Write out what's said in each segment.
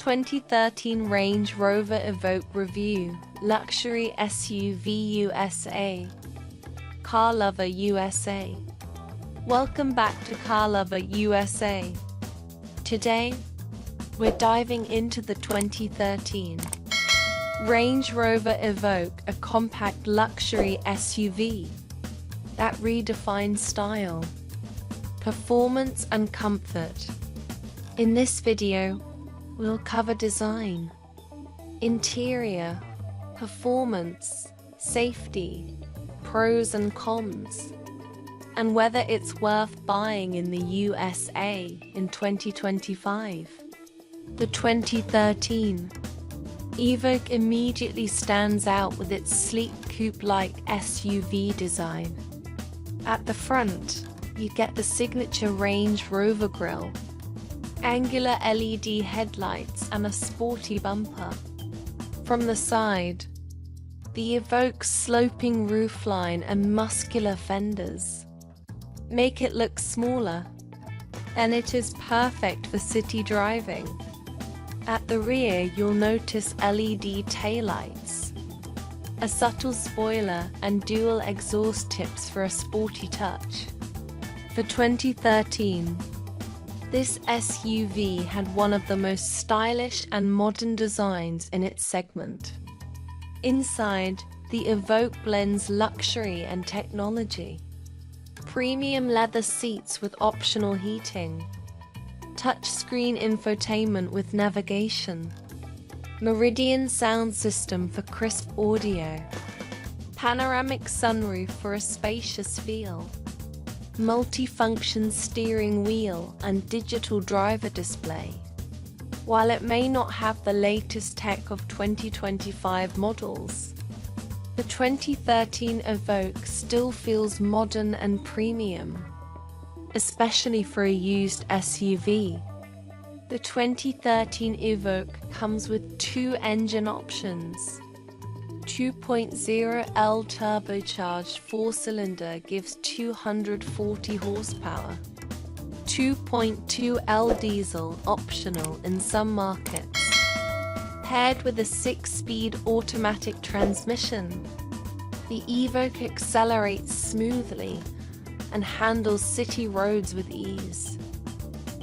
2013 Range Rover Evoque Review, Luxury SUV USA. Car Lover USA. Welcome back to Car Lover USA. Today, we're diving into the 2013 Range Rover Evoque, a compact luxury SUV that redefines style, performance and comfort. In this video, we'll cover design, interior, performance, safety, pros and cons, and whether it's worth buying in the USA in 2025. The 2013 Evoque immediately stands out with its sleek coupe-like SUV design. At the front, you get the signature Range Rover grille, angular LED headlights and a sporty bumper. From the side, the Evoque's sloping roofline and muscular fenders make it look smaller, and it is perfect for city driving. At the rear, you'll notice LED taillights, a subtle spoiler and dual exhaust tips for a sporty touch. For 2013, this SUV had one of the most stylish and modern designs in its segment. Inside, the Evoque blends luxury and technology. Premium leather seats with optional heating, touchscreen infotainment with navigation, Meridian sound system for crisp audio, panoramic sunroof for a spacious feel, multi-function steering wheel and digital driver display. While it may not have the latest tech of 2025 models, the 2013 Evoque still feels modern and premium, especially for a used SUV. The 2013 Evoque comes with two engine options. 2.0L turbocharged 4-cylinder gives 240 horsepower. 2.2L diesel optional in some markets. Paired with a 6-speed automatic transmission, the Evoque accelerates smoothly and handles city roads with ease.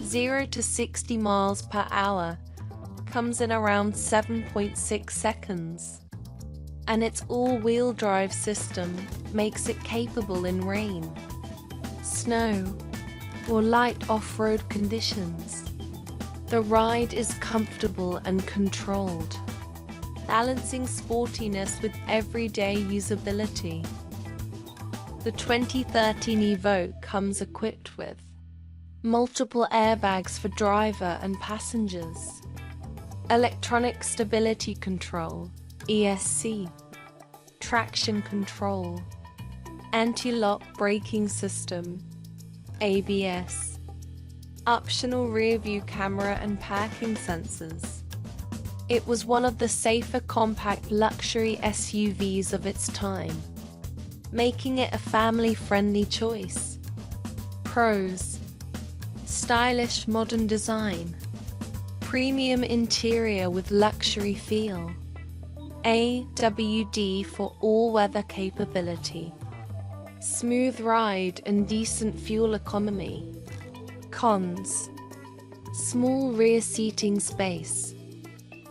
0 to 60 miles per hour comes in around 7.6 seconds. And its all-wheel drive system makes it capable in rain, snow, or light off-road conditions. The ride is comfortable and controlled, balancing sportiness with everyday usability. The 2013 Evoque comes equipped with multiple airbags for driver and passengers, electronic stability control, ESC, traction control, anti-lock braking system, ABS, optional rear-view camera and parking sensors. It was one of the safer compact luxury SUVs of its time, making it a family-friendly choice. Pros: stylish modern design, premium interior with luxury feel, AWD for all-weather capability, smooth ride and decent fuel economy. Cons: small rear seating space,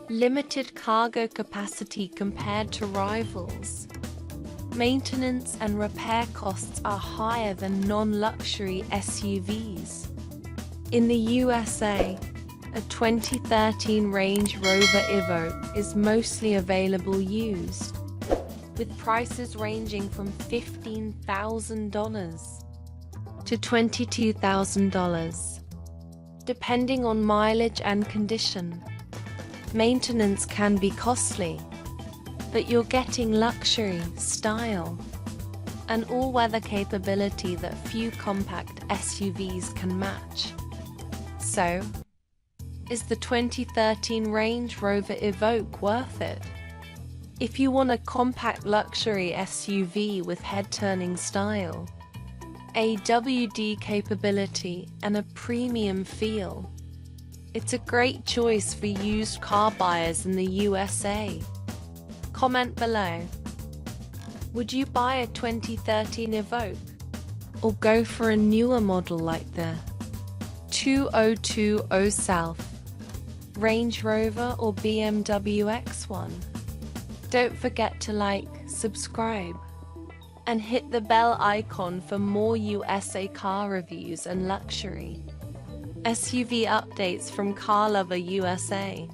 limited cargo capacity compared to rivals. Maintenance and repair costs are higher than non-luxury SUVs. In the USA, a 2013 Range Rover Evoque is mostly available used, with prices ranging from $15,000 to $22,000, depending on mileage and condition. Maintenance can be costly, but you're getting luxury, style, and all-weather capability that few compact SUVs can match. So, is the 2013 Range Rover Evoque worth it? If you want a compact luxury SUV with head-turning style, AWD capability and a premium feel, It's a great choice for used car buyers in the USA. Comment below. Would you buy a 2013 Evoque? Or go for a newer model like the 2020 South, Range Rover or BMW X1? Don't forget to like, subscribe, and hit the bell icon for more USA car reviews and luxury SUV updates from Car Lover USA.